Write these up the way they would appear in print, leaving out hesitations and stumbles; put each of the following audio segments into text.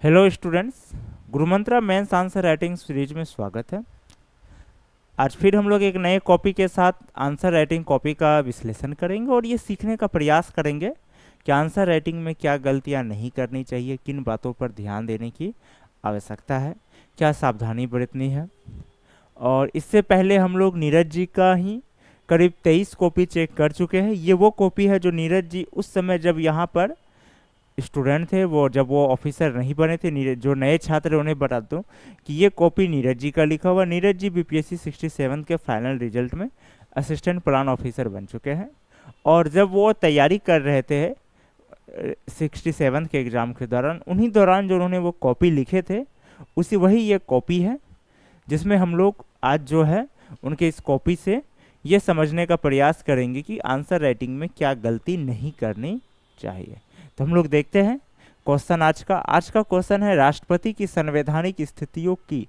Hello students, Gurumantra mains answer writing series में स्वागत है। आज फिर हम लोग एक नए कॉपी के साथ आंसर राइटिंग कॉपी का विश्लेषण करेंगे और ये सीखने का प्रयास करेंगे कि आंसर राइटिंग में क्या गलतियां नहीं करनी चाहिए, किन बातों पर ध्यान देने की आवश्यकता है, क्या सावधानी बरतनी है। और इससे पहले हम लोग नीरज जी का ही करीब 23 कॉपी चेक कर चुके हैं। ये वो कॉपी है जो नीरज जी उस समय जब यहाँ पर स्टूडेंट थे, वो जब वो ऑफिसर नहीं बने थे, नीरज जो नए छात्र हैं उन्हें बता दूं कि ये कॉपी नीरज जी का लिखा हुआ। नीरज जी बीपीएससी 67 के फाइनल रिजल्ट में असिस्टेंट प्लान ऑफिसर बन चुके हैं। और जब वो तैयारी कर रहे थे 67 के एग्ज़ाम के दौरान, उन्हीं दौरान जो उन्होंने वो कॉपी लिखे थे, उसी वही ये कॉपी है जिसमें हम लोग आज जो है उनके इस कॉपी से ये समझने का प्रयास करेंगे कि आंसर राइटिंग में क्या गलती नहीं करनी चाहिए। तो हम लोग देखते हैं क्वेश्चन आज का क्वेश्चन है, राष्ट्रपति की संवैधानिक स्थितियों की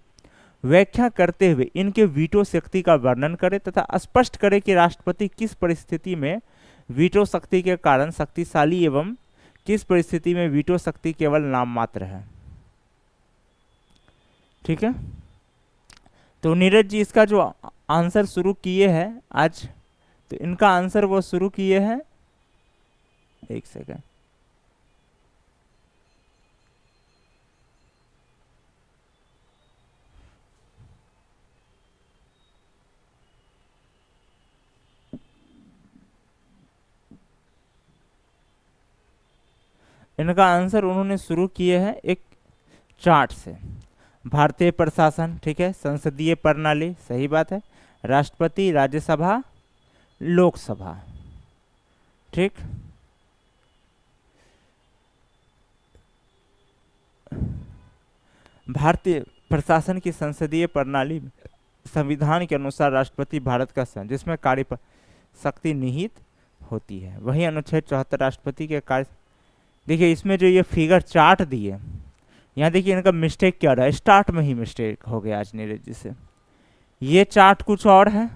व्याख्या करते हुए इनके वीटो शक्ति का वर्णन करें तथा स्पष्ट करें कि राष्ट्रपति किस परिस्थिति में वीटो शक्ति के कारण शक्तिशाली एवं किस परिस्थिति में वीटो शक्ति केवल नाम मात्र है। ठीक है, तो नीरज जी इसका जो आंसर शुरू किए हैं आज, तो इनका आंसर वो शुरू किए हैं, एक सेकेंड, इनका आंसर उन्होंने शुरू किए हैं एक चार्ट से। भारतीय प्रशासन, ठीक है, संसदीय प्रणाली, सही बात है, राष्ट्रपति, राज्यसभा, लोकसभा, ठीक। भारतीय प्रशासन की संसदीय प्रणाली में संविधान के अनुसार राष्ट्रपति भारत का जिसमें कार्य शक्ति निहित होती है। वहीं अनुच्छेद 74 राष्ट्रपति के कार्य, देखिए इसमें जो ये फिगर चार्ट दिए, यहाँ देखिए इनका मिस्टेक क्या रहा है, स्टार्ट में ही मिस्टेक हो गया आज नीरज जी से। ये चार्ट कुछ और है।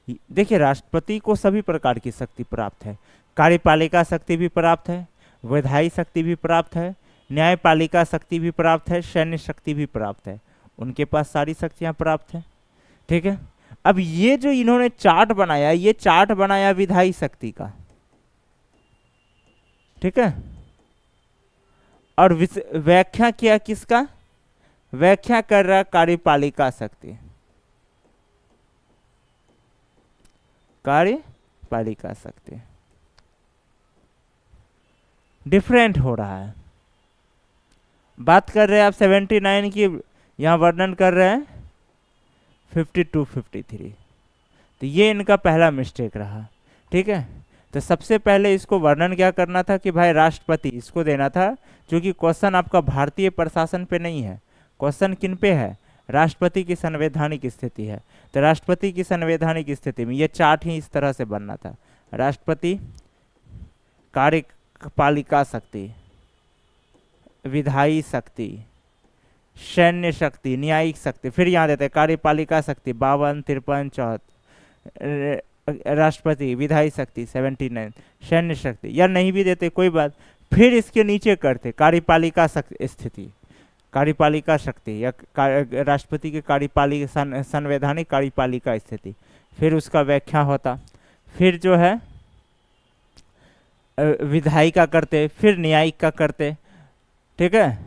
देखिए राष्ट्रपति को सभी प्रकार की शक्ति प्राप्त है, कार्यपालिका शक्ति भी प्राप्त है, विधायी शक्ति भी प्राप्त है, न्यायपालिका शक्ति भी प्राप्त है, सैन्य शक्ति भी प्राप्त है, उनके पास सारी शक्तियां प्राप्त है। ठीक है, अब ये जो इन्होंने चार्ट बनाया, ये चार्ट बनाया विधायी शक्ति का, ठीक है, और व्याख्या किया किसका, व्याख्या कर रहा कार्यपालिका शक्ति, कार्यपालिका शक्ति। डिफरेंट हो रहा है। बात कर रहे हैं आप 79 की, यहां वर्णन कर रहे हैं 52 53। तो ये इनका पहला मिस्टेक रहा। ठीक है, तो सबसे पहले इसको वर्णन क्या करना था कि भाई राष्ट्रपति इसको देना था, क्योंकि क्वेश्चन आपका भारतीय प्रशासन पे नहीं है, क्वेश्चन किन पे है, राष्ट्रपति की संवैधानिक स्थिति है। तो राष्ट्रपति की संवैधानिक स्थिति में ये चार्ट ही इस तरह से बनना था, राष्ट्रपति, कार्यपालिका शक्ति, विधायी शक्ति, सैन्य शक्ति, न्यायिक शक्ति, फिर यहाँ देते कार्यपालिका शक्ति 52 53 74, राष्ट्रपति, विधायी शक्ति 79, सैन्य शक्ति, या नहीं भी देते कोई बात, फिर इसके नीचे करते कार्यपालिका स्थिति, कार्यपालिका शक्ति या राष्ट्रपति के कार्यपालिका संवैधानिक कार्यपालिका स्थिति, फिर उसका व्याख्या होता, फिर जो है विधायी का करते, फिर न्यायिक का करते। ठीक है,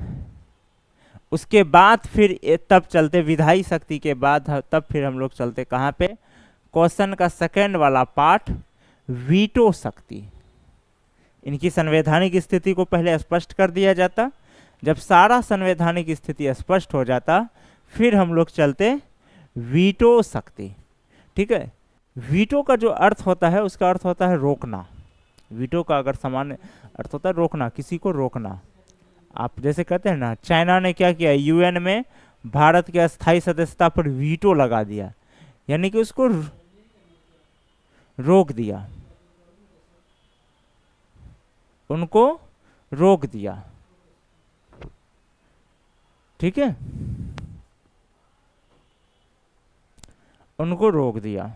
उसके बाद फिर तब चलते विधायी शक्ति के बाद, तब फिर हम लोग चलते कहाँ पे, क्वेश्चन का सेकंड वाला पार्ट, वीटो शक्ति। इनकी संवैधानिक स्थिति को पहले स्पष्ट कर दिया जाता, जब सारा संवैधानिक स्थिति स्पष्ट हो जाता फिर हम लोग चलते वीटो शक्ति। ठीक है, वीटो का जो अर्थ होता है उसका अर्थ होता है रोकना। वीटो का अगर सामान्य अर्थ होता है रोकना, किसी को रोकना। आप जैसे कहते हैं ना, चाइना ने क्या किया, यूएन में भारत की अस्थायी सदस्यता पर वीटो लगा दिया, यानी कि उसको रोक दिया, उनको रोक दिया। ठीक है, उनको रोक दिया।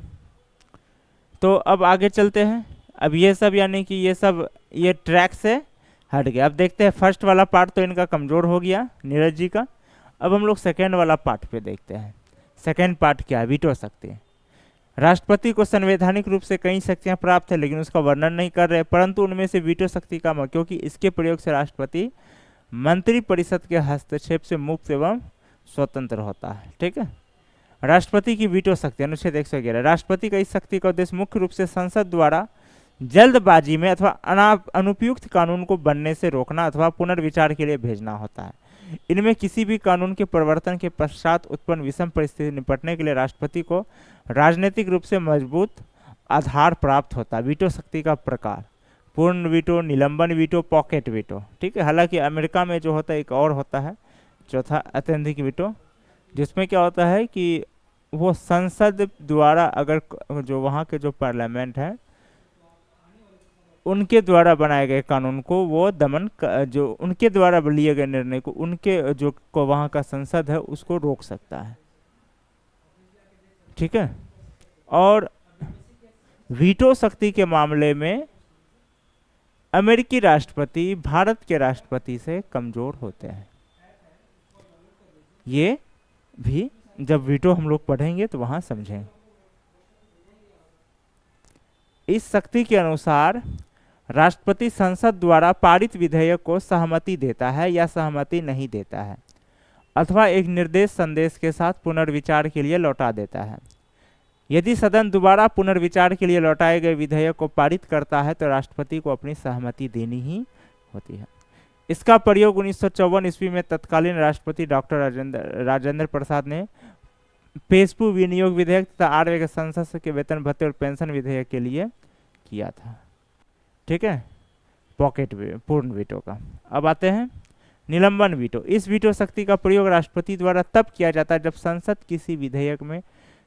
तो अब आगे चलते हैं। अब ये सब यानी कि ये सब ये ट्रैक से हट गया। अब देखते हैं, फर्स्ट वाला पार्ट तो इनका कमजोर हो गया नीरज जी का। अब हम लोग सेकेंड वाला पार्ट पे देखते हैं। सेकेंड पार्ट क्या है? वीटो शक्ति। राष्ट्रपति को संवैधानिक रूप से कई शक्तियां प्राप्त है, लेकिन उसका वर्णन नहीं कर रहे, परंतु उनमें से वीटो शक्ति का क्योंकि इसके प्रयोग से राष्ट्रपति मंत्रिपरिषद के हस्तक्षेप से मुक्त एवं स्वतंत्र होता है। ठीक है, राष्ट्रपति की वीटो शक्ति, अनुच्छेद 111। राष्ट्रपति का इस शक्ति का उद्देश्य मुख्य रूप से संसद द्वारा जल्दबाजी में अथवा अनुपयुक्त कानून को बनने से रोकना अथवा पुनर्विचार के लिए भेजना होता है। इनमें किसी भी कानून के परिवर्तन के पश्चात उत्पन्न विषम परिस्थिति से निपटने के लिए राष्ट्रपति को राजनीतिक रूप से मजबूत आधार प्राप्त होता है। वीटो शक्ति का प्रकार: पूर्ण वीटो, निलंबन वीटो, पॉकेट वीटो। ठीक है, हालांकि अमेरिका में जो होता है एक और होता है, चौथा अत्यधिक वीटो, जिसमें क्या होता है कि वो संसद द्वारा अगर जो वहाँ के जो पार्लियामेंट है उनके द्वारा बनाए गए कानून को वो दमन जो उनके द्वारा लिए गए निर्णय को उनके जो को वहाँ का संसद है उसको रोक सकता है। ठीक है, और वीटो शक्ति के मामले में अमेरिकी राष्ट्रपति भारत के राष्ट्रपति से कमजोर होते हैं। ये भी जब वीटो हम लोग पढ़ेंगे तो वहां समझेंगे। इस शक्ति के अनुसार राष्ट्रपति संसद द्वारा पारित विधेयक को सहमति देता है या सहमति नहीं देता है, अथवा एक निर्देश संदेश के साथ पुनर्विचार के लिए लौटा देता है। यदि सदन दोबारा पुनर्विचार के लिए लौटाए गए विधेयक को पारित करता है तो राष्ट्रपति को अपनी सहमति देनी ही होती है। इसका प्रयोग 1954 ईस्वी में तत्कालीन राष्ट्रपति डॉक्टर राजेंद्र प्रसाद ने पेशपू विनियोग विधेयक तथा 8वें संसद के वेतन भत्ते और पेंशन विधेयक के लिए किया था। ठीक है, पॉकेट पूर्ण वीटो का। अब आते हैं निलंबन वीटो। इस वीटो शक्ति का प्रयोग राष्ट्रपति द्वारा तब किया जाता है जब संसद किसी विधेयक में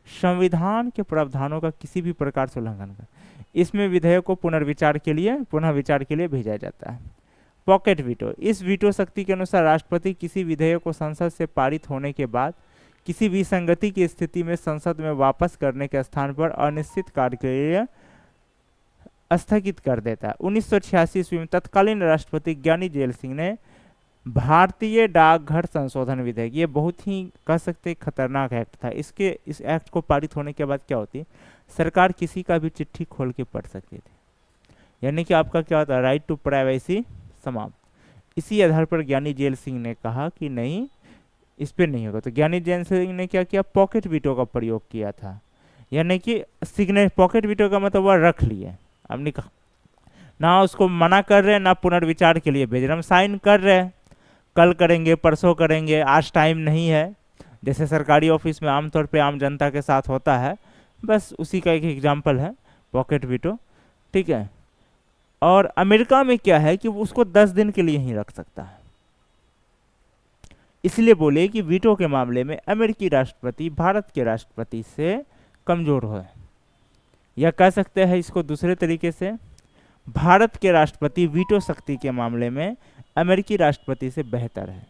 संविधान के प्रावधानों का किसी भी प्रकार से उल्लंघन करे। इसमें विधेयक को पुनः विचार के लिए भेजा जाता है। पॉकेट वीटो: इस वीटो शक्ति के अनुसार राष्ट्रपति किसी विधेयक को संसद से पारित होने के बाद किसी विसंगति की स्थिति में संसद में वापस करने के स्थान पर अनिश्चित काल के लिए स्थगित कर देता है। 1986 ईस्वी में तत्कालीन राष्ट्रपति ज्ञानी जेल सिंह ने भारतीय डाकघर संशोधन विधेयक, ये बहुत ही कह सकते खतरनाक एक्ट था। इस एक्ट को पारित होने के बाद क्या होती, सरकार किसी का भी चिट्ठी खोल के पढ़ सकती थी, यानी कि आपका क्या होता है, राइट टू प्राइवेसी समाप्त। इसी आधार पर ज्ञानी जेल सिंह ने कहा कि नहीं, इस पर नहीं होगा। तो ज्ञानी जेल सिंह ने क्या किया, पॉकेट वीटो का प्रयोग किया था, यानी कि पॉकेट वीटो का मतलब वह रख लिए। हमने कहा ना उसको मना कर रहे ना पुनर्विचार के लिए भेज रहे, हम साइन कर रहे हैं, कल करेंगे परसों करेंगे, आज टाइम नहीं है, जैसे सरकारी ऑफिस में आमतौर पे आम जनता के साथ होता है, बस उसी का एक एग्जाम्पल है पॉकेट वीटो। ठीक है, और अमेरिका में क्या है कि वो उसको 10 दिन के लिए ही रख सकता है। इसलिए बोले कि वीटो के मामले में अमेरिकी राष्ट्रपति भारत के राष्ट्रपति से कमजोर है, या कह सकते हैं इसको दूसरे तरीके से, भारत के राष्ट्रपति वीटो शक्ति के मामले में अमेरिकी राष्ट्रपति से बेहतर है।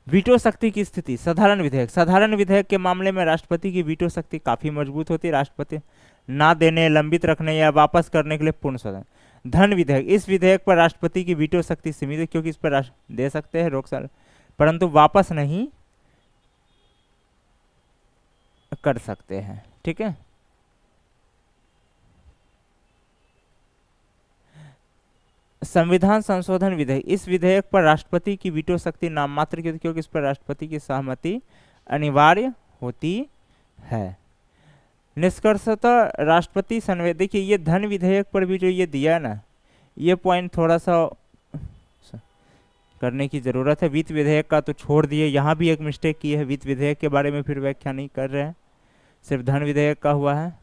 वीटो शक्ति की स्थिति: साधारण विधेयक के मामले में राष्ट्रपति की वीटो शक्ति काफी मजबूत होती है। राष्ट्रपति ना देने, लंबित रखने या वापस करने के लिए पूर्ण स्वतंत्र। धन विधेयक: इस विधेयक पर राष्ट्रपति की वीटो शक्ति सीमित है, क्योंकि इस पर दे सकते हैं, रोक सकते, परंतु वापस नहीं कर सकते हैं। ठीक है, संविधान संशोधन विधेयक: इस विधेयक पर राष्ट्रपति की वीटो शक्ति नाम मात्र की, क्योंकि इस पर राष्ट्रपति की सहमति अनिवार्य होती है। निष्कर्षतः राष्ट्रपति देखिए ये धन विधेयक पर भी जो ये दिया ना, ये पॉइंट थोड़ा सा करने की जरूरत है। वित्त विधेयक का तो छोड़ दिए, यहाँ भी एक मिस्टेक की है, वित्त विधेयक के बारे में फिर व्याख्या नहीं कर रहे हैं, सिर्फ धन विधेयक का हुआ है।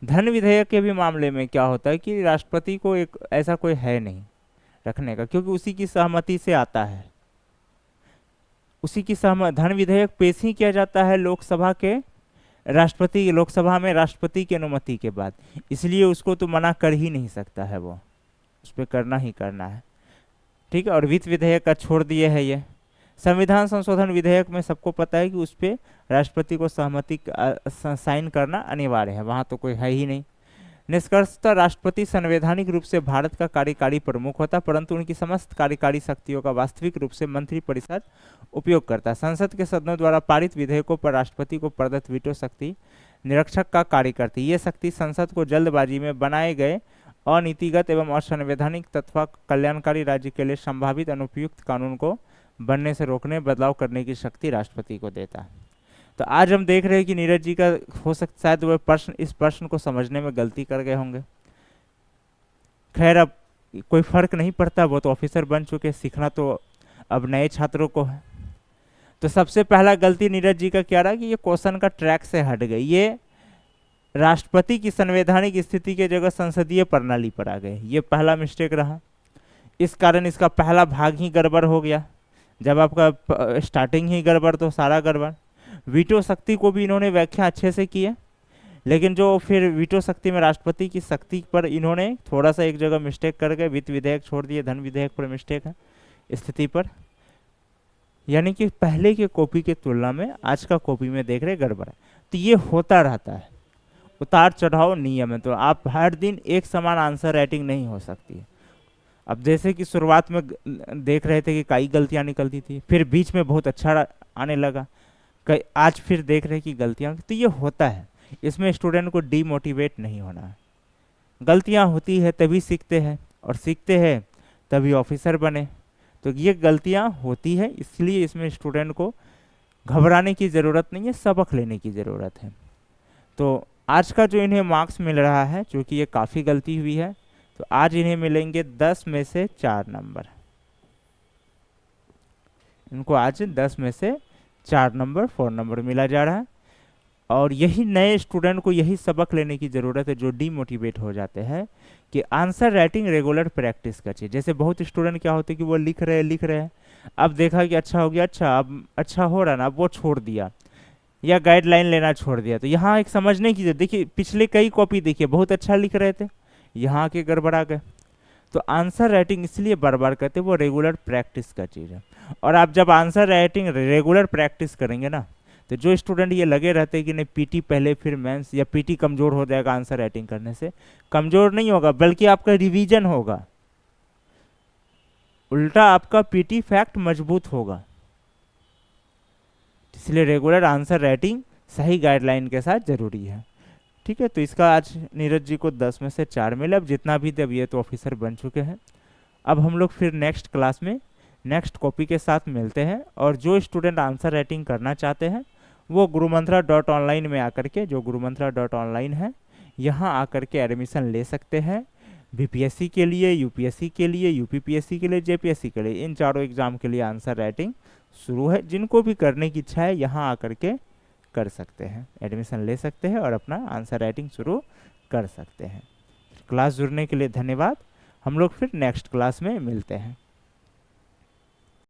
धन विधेयक के भी मामले में क्या होता है कि राष्ट्रपति को एक ऐसा कोई है नहीं रखने का, क्योंकि उसी की सहमति से आता है, उसी की धन विधेयक पेश ही किया जाता है लोकसभा में राष्ट्रपति की अनुमति के बाद, इसलिए उसको तो मना कर ही नहीं सकता है, वो उस पर करना ही करना है। ठीक है, और वित्त विधेयक का छोड़ दिए है ये। संविधान संशोधन विधेयक में सबको पता है कि उस पर राष्ट्रपति को सहमति साइन करना अनिवार्य है, वहाँ तो कोई है ही नहीं। निष्कर्षतः राष्ट्रपति संवैधानिक रूप से भारत का कार्यकारी प्रमुख होता, परंतु उनकी समस्त कार्यकारी शक्तियों का वास्तविक रूप से मंत्रिपरिषद उपयोग करता है। संसद के सदनों द्वारा पारित विधेयकों पर राष्ट्रपति को प्रदत्त वीटो शक्ति निरीक्षक का कार्य करती है। ये शक्ति संसद को जल्दबाजी में बनाए गए अनीतिगत एवं असंवैधानिक तथा कल्याणकारी राज्य के लिए संभावित अनुपयुक्त कानून को बनने से रोकने, बदलाव करने की शक्ति राष्ट्रपति को देता है। तो आज हम देख रहे हैं कि नीरज जी का हो सकता शायद वह प्रश्न इस प्रश्न को समझने में गलती कर गए होंगे। खैर अब कोई फर्क नहीं पड़ता, वो तो ऑफिसर बन चुके, सीखना तो अब नए छात्रों को है। तो सबसे पहला गलती नीरज जी का क्या रहा कि ये क्वेश्चन का ट्रैक से हट गई। ये राष्ट्रपति की संवैधानिक स्थिति के जगह संसदीय प्रणाली पर आ गए, ये पहला मिस्टेक रहा। इस कारण इसका पहला भाग ही गड़बड़ हो गया। जब आपका स्टार्टिंग ही गड़बड़ तो सारा गड़बड़। वीटो शक्ति को भी इन्होंने व्याख्या अच्छे से की है, लेकिन जो फिर वीटो शक्ति में राष्ट्रपति की शक्ति पर इन्होंने थोड़ा सा एक जगह मिस्टेक कर गए, वित्त विधेयक छोड़ दिए, धन विधेयक पर मिस्टेक है स्थिति पर। यानी कि पहले के कॉपी के तुलना में आज का कॉपी में देख रहे गड़बड़ है। तो ये होता रहता है, उतार चढ़ाव नियम है। तो आप हर दिन एक समान आंसर राइटिंग नहीं हो सकती है। अब जैसे कि शुरुआत में देख रहे थे कि कई गलतियां निकलती थी, फिर बीच में बहुत अच्छा आने लगा, आज फिर देख रहे कि गलतियां, तो ये होता है। इसमें स्टूडेंट को डीमोटिवेट नहीं होना है। गलतियां होती है तभी सीखते हैं, और सीखते हैं तभी ऑफिसर बने। तो ये गलतियां होती है, इसलिए इसमें स्टूडेंट को घबराने की ज़रूरत नहीं है, सबक लेने की ज़रूरत है। तो आज का जो इन्हें मार्क्स मिल रहा है, चूँकि ये काफ़ी गलती हुई है, तो आज इन्हें मिलेंगे 10 में से 4 नंबर। इनको आज 10 में से 4 नंबर 4 नंबर मिला जा रहा है। और यही नए स्टूडेंट को यही सबक लेने की ज़रूरत है जो डीमोटिवेट हो जाते हैं, कि आंसर राइटिंग रेगुलर प्रैक्टिस का चाहिए। जैसे बहुत स्टूडेंट क्या होते हैं कि वो लिख रहे हैं, अब देखा कि अच्छा हो गया, अच्छा अब अच्छा हो रहा ना, अब वो छोड़ दिया या गाइडलाइन लेना छोड़ दिया। तो यहाँ एक समझने की, देखिए पिछले कई कॉपी देखिए बहुत अच्छा लिख रहे थे, यहाँ के गड़बड़ा गए। तो आंसर राइटिंग इसलिए बार बार कहते हैं, वो रेगुलर प्रैक्टिस का चीज़ है। और आप जब आंसर राइटिंग रेगुलर प्रैक्टिस करेंगे ना, तो जो स्टूडेंट ये लगे रहते हैं कि नहीं पीटी पहले फिर मेंस, या पीटी कमज़ोर हो जाएगा आंसर राइटिंग करने से, कमज़ोर नहीं होगा, बल्कि आपका रिवीजन होगा, उल्टा आपका पीटी फैक्ट मजबूत होगा। इसलिए रेगुलर आंसर राइटिंग सही गाइडलाइन के साथ ज़रूरी है। ठीक है, तो इसका आज नीरज जी को 10 में से 4 मिले। अब जितना भी थे, अब ये तो ऑफिसर बन चुके हैं। अब हम लोग फिर नेक्स्ट क्लास में नेक्स्ट कॉपी के साथ मिलते हैं। और जो स्टूडेंट आंसर राइटिंग करना चाहते हैं वो gurumantra.online में आकर के, जो gurumantra.online है, यहाँ आकर के एडमिशन ले सकते हैं। बीपीएससी के लिए, यूपीएससी के लिए, यूपीपीएससी के लिए, जेपीएससी के लिए, इन चारों एग्जाम के लिए आंसर राइटिंग शुरू है। जिनको भी करने की इच्छा है यहाँ आकर के कर सकते हैं, एडमिशन ले सकते हैं और अपना आंसर राइटिंग शुरू कर सकते हैं। क्लास जुड़ने के लिए धन्यवाद। हम लोग फिर नेक्स्ट क्लास में मिलते हैं।